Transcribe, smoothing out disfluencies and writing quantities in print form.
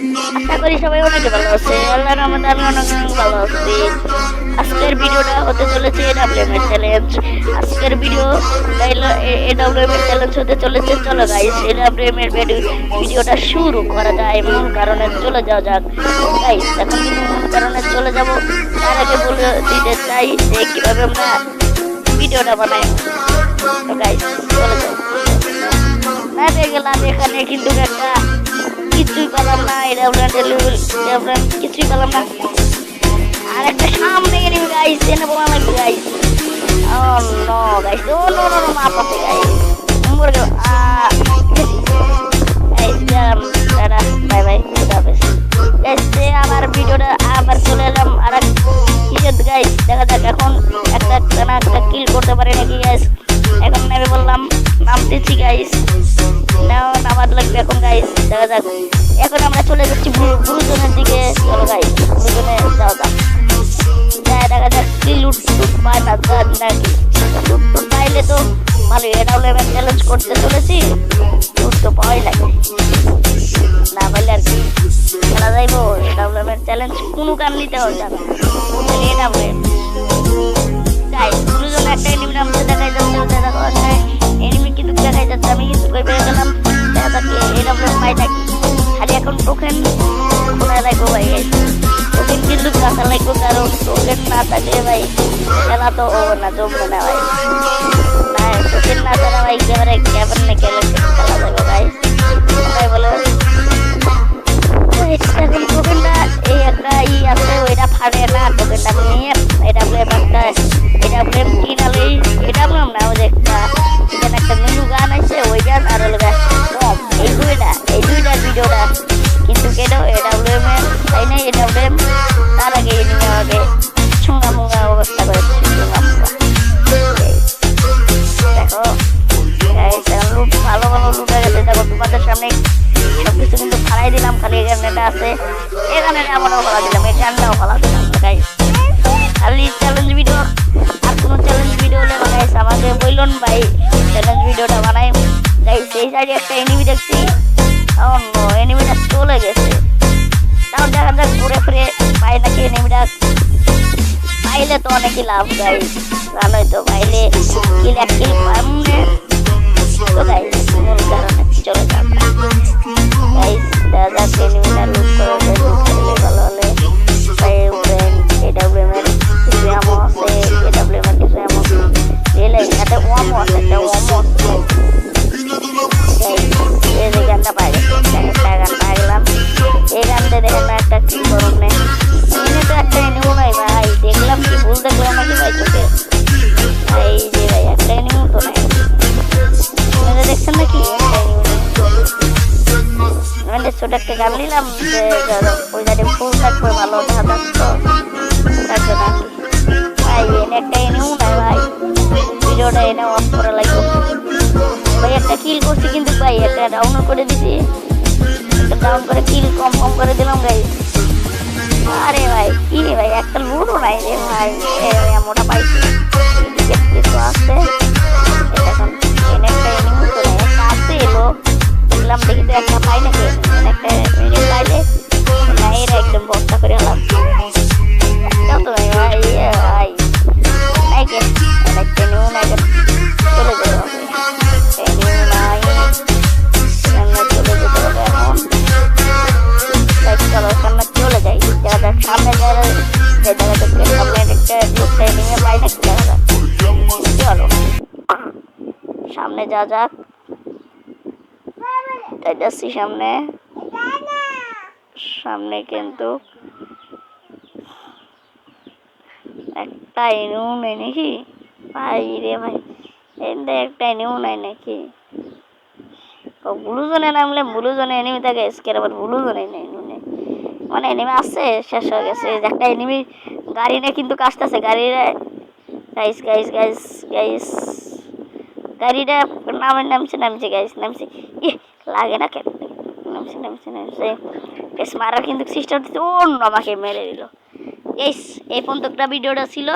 আশা করি সবাই অনেক ভালো আছে। আল্লাহর রহমতে আমি অনেক ভালো আছি। আজকের ভিডিওটা হতে চলেছে এডব্লিউএম এর চ্যালেঞ্জ। আজকের ভিডিও এডব্লিউএম এর চ্যালেঞ্জ হতে চলেছে। চলো গাইস এডব্লিউএম এর ভিডিওটা শুরু করা যায়। মূল কারণে চলে যাওয়া যাক গাইস। এখন মূল কারণে চলে যাব, তার আগে বলে দিতে চাই যে কিভাবে আমরা ভিডিওটা বানাই। তো গাইস চলে যাও। না গেলাম এখানে কিন্তু একটা কিছুই পেলাম না। এডব্লিউএম কিছুই পেলাম না। আর একটা সামনে এনিমি গাইস, এনে বলা লাগবে গাইস। ও নো গাইস, ও নো নো নো মারতে গাইস। মরে গেল। গাইস টাটা বাই বাই, খুদা হাফেজ গাইস। আবার ভিডিওটা আবার চলে এলাম আর কিসের গাইস, দেখা যাক এখন একটা কিল করতে পারে নাকি গাইস। এখন নেমে বললাম, নামতেছি গাইস। নামার লাগবে এখন গাইস, দেখা যাক। এখন আমরা চলে যাচ্ছি ব্লুজোনের দিকে। চলো গাইস ব্লুজোনে যাওয়া যাক। দেখা যাক কি লুট পায় না নাকি। লুট পাইলে তো ভালো। এডব্লিউএম এর চ্যালেঞ্জ করতে চলেছি, লুট তো পাওয়াই লাগে। না পাইলে আর কি খেলা যাইব। এডব্লিউএম এর চ্যালেঞ্জ কোনো কাম নিতে হবে না। এডব্লিউএম গাইস ব্লুজোনে একটা এনিমি নামতে দেখাই যাচ্ছে। এনিমি কিন্তু দেখাই যাচ্ছে। আমি কিন্তু কই পেয়ে গেলাম। দেখা যাক এডব্লিউএম পাই নাকি। খালি এখন টোকেন কোথায় লাগবো ভাই গাইস। টোকেন কিন্তু কাঁচা লাগবো, কারণ টোকেন না থাকলে ভাই খেলা তো হবে না, জমবে না ভাই। না টোকেন না ছাড়া ভাই একেবারে কেমনে খেলা যাবে ভাই। সবাই বলে এখন টোকেনটা এই একটা আছে, ওইটা ফাড়ে না। টোকেনটা নিয়ে এডব্লিউএম কিনালেই, এডব্লিউএম না ওই একটা এখানে একটা নিউ গান আছে, ওই গান আর হলো কম। এই দুইটার ভিডিওটা কিন্তু কেন এডব্লিউএম এর তাই না। এডব্লিউএম তার আগে এনিমি আমাকে ছুঙ্গা মুঙ্গা অবস্থা করে দেখো গাইস। লুট ভালো লুট হয়ে গেছে। দেখো তোমাদের সামনে সবকিছু কিন্তু ফালাই দিলাম। খালি এখানে আছে, এখানে আমারও ফালা দিলাম, এখানটাও ফালা দিলাম গাইস। খালি চ্যালেঞ্জ ভিডিও, আর কোনো চ্যালেঞ্জ ভিডিও হলে গাইস আমাকে বলুন ভাই, চ্যালেঞ্জ ভিডিওটা বানাই গাইস। এই সাইডে একটা এনিমি দেখছি, অন্য এনিমিটা চলে গেছে। তাও দেখা যাক ঘুরে ফিরে পাই নাকি এনিমিটা। পাইলে তো অনেকই লাভ গাইস, ভালোই তো। পাইলে কিল এক কিল পামনে তো গাইস। মূল কারণে চলে যাক গাইস। দেখা যাক এনিমিটা লুট করে ভালো হলে এডব্লিউএম এর কিছু এমন আছে। এডব্লিউএম এর কিছু এমন রেলে একটা ওয়ামো আছে, একটা ওয়ামো এই গানটা পাই গেছে। একটা গান পাই গেলাম। এই গানটা দেখেন না একটা কি করুন নেই। এনে তো একটা এনিমো নাই ভাই। দেখলাম কি ভুল দেখলাম নাকি ভাই চোখে। এই যে ভাই একটা এনিমো তো নাই। আপনারা দেখছেন নাকি একটা এনিমো নেই। আমি ছোট একটা গান নিলাম যে ওই জায়গায় ফুল থাকবে, ভালো দেখা যাচ্ছে থাকবে নাকি ভাই। এনে একটা এনিমো নাই ভাই। ভিডিওটা এনে অফ করা লাগবে ভাই। একটা কিল করছি কিন্তু ভাই, একটা ডাউন করে দিছি। একটা ডাউন করে কিল কম করে দিলাম গাইস। আরে ভাই কি ভাই, একটা লুটও নাই রে ভাই। মোটা পাইছি কিছু আছে। এখন এনে একটা এনিমি তো নাই, একটা আছে এলো। দেখলাম দেখি তো একটা পাই নাকি। একটা এনিমি পাইলে না এরা একদম বস্তা করে হলাম। একটা তো ভাই ভাই নাই কে একটা এনিমি নাই, চলে যাবে এনিমি নাই। চলে যেতে হবে এখন। চলো সামনে চলে যাই। দেখা যাক সামনে সামনে একটা এনিমি পাই নাকি। দেখা যাক, চলো সামনে যা যাক। যাচ্ছি সামনে কিন্তু একটা এনিমি নেই নাকি ভাই রে ভাই। একটা এনিমি নাই নাকি। ব্লুজোনে নামলে ব্লুজোনে এনিমি থাকে, স্কের আবার ব্লুজোনে নেই মানে এনিমি আসছে, শেষ হয়ে গেছে। একটা এনিমি গাড়ি নিয়ে কিন্তু আসতেছে। গাড়িটা গাইস গাইস গাইস গাইস গাড়িটা নামছে গাইস, নামছে। লাগে না কেন, নামছে বেশ মারার কিন্তু সিস্টেম দিচ্ছে। অন্য আমাকে মেরে দিল। এই পর্যন্ত ভিডিওটা ছিল।